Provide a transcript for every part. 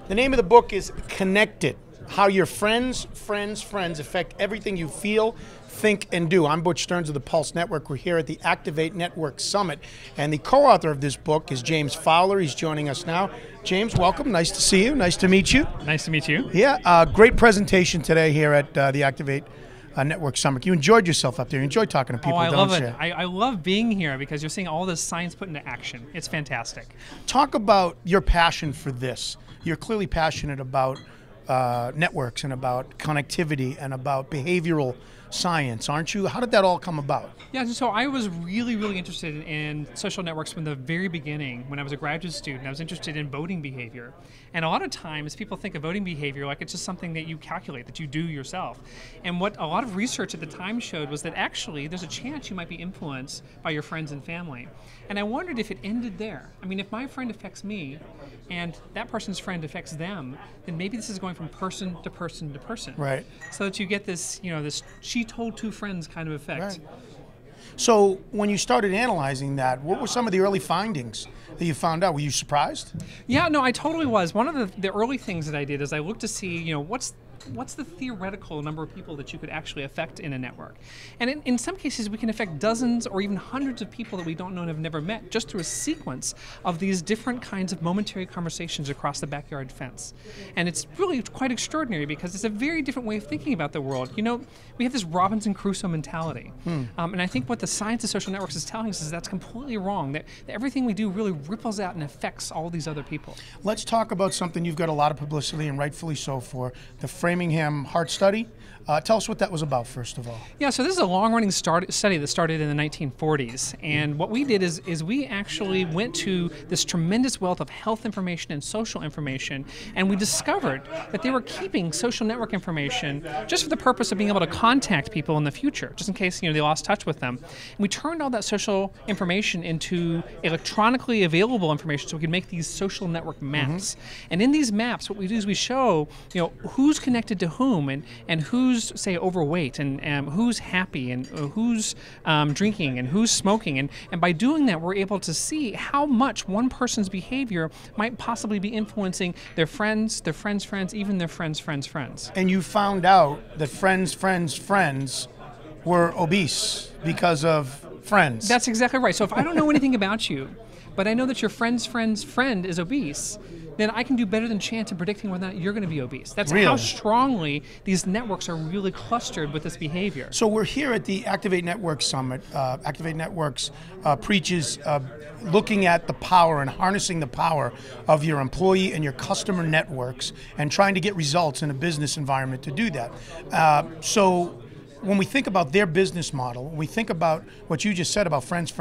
The name of the book is Connected: How Your Friends Affect Everything You Feel, Think, and Do. I'm Butch Stearns of the Pulse Network. We're here at the Activate Network Summit, and the co-author of this book is James Fowler. He's joining us now. James, welcome. Nice to see you. Nice to meet you. Nice to meet you. Yeah, great presentation today here at the Activate Network Summit. You enjoyed yourself up there. You enjoyed talking to people, I don't love you? it. I love being here because you're seeing all this science put into action. It's fantastic. Talk about your passion for this. You're clearly passionate about networks and about connectivity and about behavioral science, aren't you? How did that all come about? Yeah, so I was really interested in social networks from the very beginning. When I was a graduate student, I was interested in voting behavior. And a lot of times people think of voting behavior like it's just something that you calculate, that you do yourself. And what a lot of research at the time showed was that actually there's a chance you might be influenced by your friends and family. And I wondered if it ended there. I mean, if my friend affects me and that person's friend affects them, then maybe this is going from person to person to person. Right. So that you get this, this she told two friends kind of effect. Right. So when you started analyzing that, what were some of the early findings that you found out? Were you surprised? Yeah, no, I totally was. One of the early things that I did is I looked to see, what's the theoretical number of people that you could actually affect in a network. And in some cases, we can affect dozens or even hundreds of people that we don't know and have never met just through a sequence of these different kinds of momentary conversations across the backyard fence. And it's really quite extraordinary because it's a very different way of thinking about the world. We have this Robinson Crusoe mentality. And I think what the science of social networks is telling us is that's completely wrong, that everything we do really ripples out and affects all these other people. Let's talk about something you've got a lot of publicity, and rightfully so, for the Framingham Heart Study. Tell us what that was about, first of all. Yeah, so this is a long-running study that started in the 1940s, and what we did is we actually went to this tremendous wealth of health information and social information, and we discovered that they were keeping social network information just for the purpose of being able to contact people in the future, just in case they lost touch with them. And we turned all that social information into electronically available information so we could make these social network maps. And in these maps, what we do is we show who's connected to whom and who's, say, overweight and who's happy and who's drinking and who's smoking. And by doing that, we're able to see how much one person's behavior might possibly be influencing their friends, even their friends' friends. And you found out that friends were obese because of friends. That's exactly right. So if I don't know anything about you, but I know that your friend's friend is obese, then I can do better than chance in predicting whether or not you're going to be obese. That's really? How strongly these networks are really clustered with this behavior. So we're here at the Activate Network Summit. Activate Networks preaches looking at the power and harnessing the power of your employee and your customer networks and trying to get results in a business environment to do that. So when we think about their business model, when we think about what you just said about friends,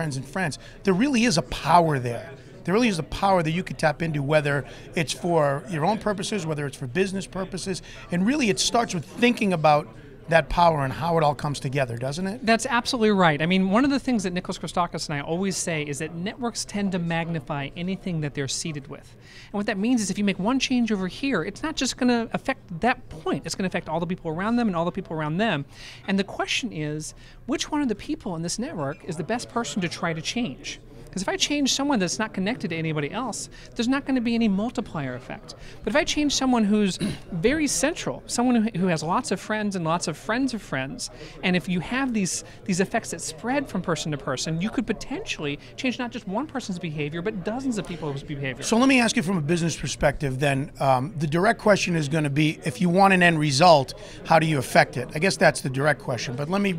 there really is a power there. There really is a power that you could tap into, whether it's for your own purposes, whether it's for business purposes, and really it starts with thinking about that power and how it all comes together, doesn't it? That's absolutely right. I mean, one of the things that Nicholas Christakis and I always say is that networks tend to magnify anything that they're seeded with. And what that means is if you make one change over here, it's not just going to affect that point. It's going to affect all the people around them and all the people around them. And the question is, which one of the people in this network is the best person to try to change? Because if I change someone that's not connected to anybody else, there's not going to be any multiplier effect. But if I change someone who's very central, someone who has lots of friends and lots of friends of friends, and if you have these effects that spread from person to person, you could potentially change not just one person's behavior, but dozens of people's behavior. So let me ask you from a business perspective then, the direct question is going to be, if you want an end result, how do you affect it? I guess that's the direct question, but let me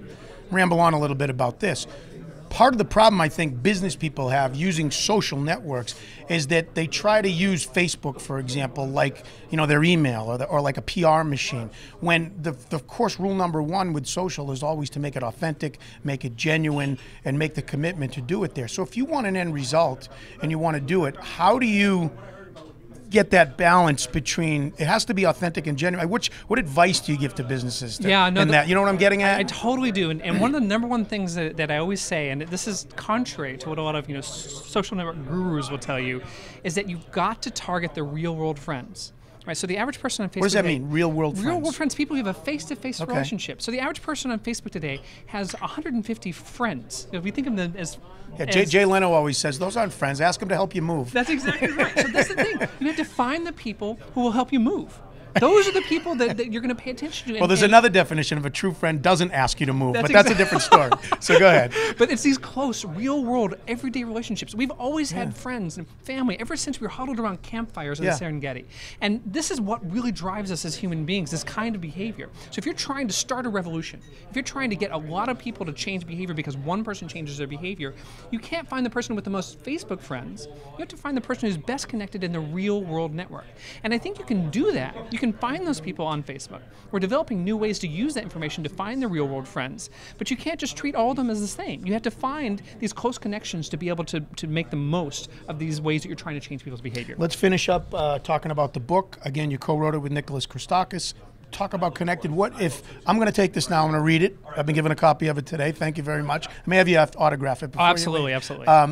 ramble on a little bit about this. Part of the problem I think business people have using social networks is that they try to use Facebook, for example, like their email or like a PR machine. When of course rule number one with social is always to make it authentic, make it genuine, and make the commitment to do it there. So if you want an end result and you want to do it, how do you get that balance between, it has to be authentic and genuine? What advice do you give to businesses you know what I'm getting at? I totally do. And one of the number one things that I always say, and this is contrary to what a lot of social network gurus will tell you, is that you've got to target the real world friends. Right. So the average person on Facebook. What does that mean? Real world friends. Real world friends, people who have a face-to-face relationship. So the average person on Facebook today has 150 friends. If we think of them as Jay Leno always says, those aren't friends. Ask them to help you move. That's exactly right. So that's the thing. You have to find the people who will help you move. Those are the people that you're going to pay attention to. Well, there's another definition of a true friend doesn't ask you to move, but that's a different story. So go ahead. But it's these close, real-world, everyday relationships. We've always had friends and family ever since we were huddled around campfires in the Serengeti. And this is what really drives us as human beings, this kind of behavior. So if you're trying to start a revolution, if you're trying to get a lot of people to change behavior because one person changes their behavior, you can't find the person with the most Facebook friends. You have to find the person who's best connected in the real-world network. And I think you can do that. You can find those people on Facebook. We're developing new ways to use that information to find the real world friends, but you can't just treat all of them as the same. You have to find these close connections to be able to make the most of these ways that you're trying to change people's behavior. Let's finish up talking about the book. Again, you co-wrote it with Nicholas Christakis. Talk about connected. What if I'm going to take this now? I'm going to read it. I've been given a copy of it today. Thank you very much. I may have you autograph it. Absolutely, absolutely. Tell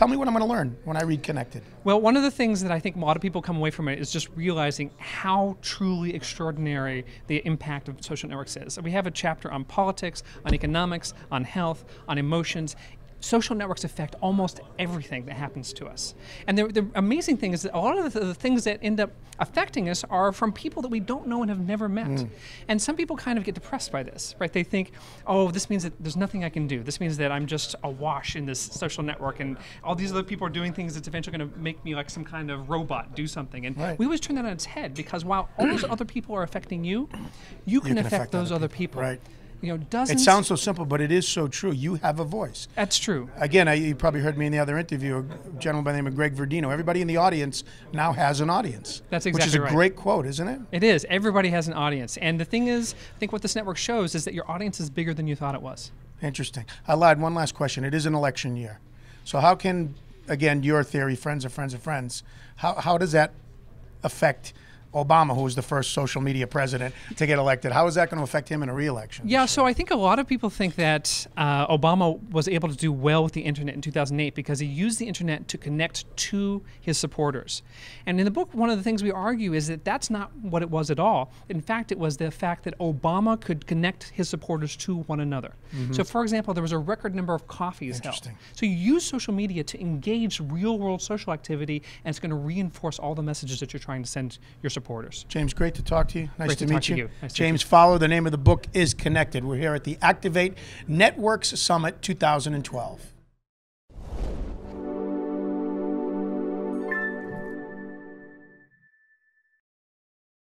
me what I'm going to learn when I read Connected. Well, one of the things that I think a lot of people come away from it is just realizing how truly extraordinary the impact of social networks is. We have a chapter on politics, on economics, on health, on emotions. Social networks affect almost everything that happens to us. And the amazing thing is that a lot of the things that end up affecting us are from people that we don't know and have never met. And some people kind of get depressed by this, right? They think, oh, this means that there's nothing I can do. This means that I'm just awash in this social network and all these other people are doing things that's eventually going to make me like some kind of robot do something. And we always turn that on its head because while all those other people are affecting you, you can affect those other people. Right. You know, dozens. It sounds so simple, but it is so true. You have a voice. That's true. Again, you probably heard me in the other interview, a gentleman by the name of Greg Verdino. Everybody in the audience now has an audience. That's exactly right. Which is a right. great quote, isn't it? It is. Everybody has an audience. And the thing is, I think what this network shows is that your audience is bigger than you thought it was. Interesting. I lied. One last question. It is an election year. So how can, again, your theory, friends of friends of friends, how does that affect Obama, who was the first social media president to get elected? How is that going to affect him in a re-election? Yeah, so I think a lot of people think that Obama was able to do well with the internet in 2008 because he used the internet to connect to his supporters. And in the book, one of the things we argue is that that's not what it was at all. In fact, it was the fact that Obama could connect his supporters to one another. So for example, there was a record number of coffees held. So you use social media to engage real-world social activity, and it's going to reinforce all the messages that you're trying to send your supporters. James, great to talk to you. Nice Great to to meet talk to you. you. Nice to James Fowler, the name of the book is Connected. We're here at the Activate Networks Summit 2012.